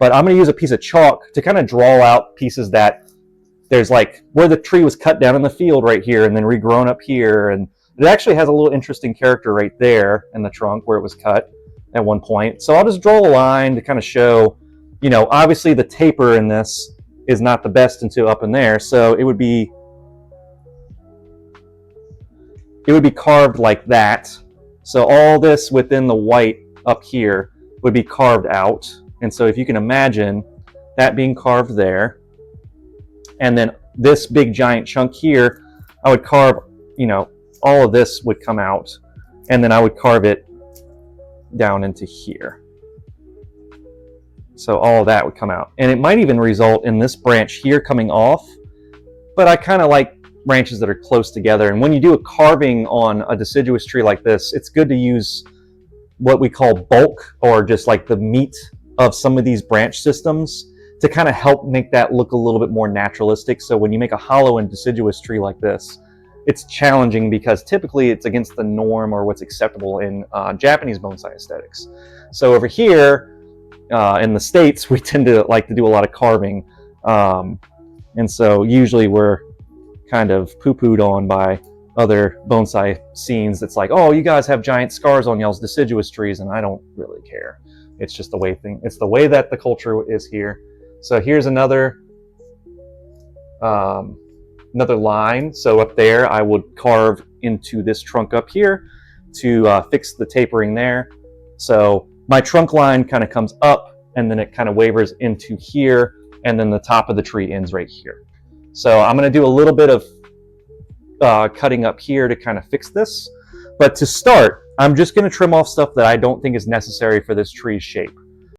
But I'm going to use a piece of chalk to kind of draw out pieces that there's like where the tree was cut down in the field right here and then regrown up here. And it actually has a little interesting character right there in the trunk where it was cut at one point. So I'll just draw a line to kind of show, you know, obviously the taper in this is not the best until up in there. So it would be carved like that. So all this within the white up here would be carved out. And so if you can imagine that being carved there, and then this big giant chunk here, I would carve, you know, all of this would come out, and then I would carve it down into here. So all of that would come out. And it might even result in this branch here coming off, but I kind of like branches that are close together. And when you do a carving on a deciduous tree like this, it's good to use what we call bulk, or just like the meat of some of these branch systems, to kind of help make that look a little bit more naturalistic. So when you make a hollow and deciduous tree like this, it's challenging because typically it's against the norm or what's acceptable in Japanese bonsai aesthetics. So over here in the States, we tend to like to do a lot of carving. And so usually we're kind of poo-pooed on by other bonsai scenes. That's like, oh, you guys have giant scars on y'all's deciduous trees, and I don't really care. It's just the way it's the way that the culture is here. So here's another line. So up there, I would carve into this trunk up here to fix the tapering there. So my trunk line kind of comes up, and then it kind of wavers into here, and then the top of the tree ends right here. So I'm going to do a little bit of cutting up here to kind of fix this. But to start, I'm just going to trim off stuff that I don't think is necessary for this tree's shape.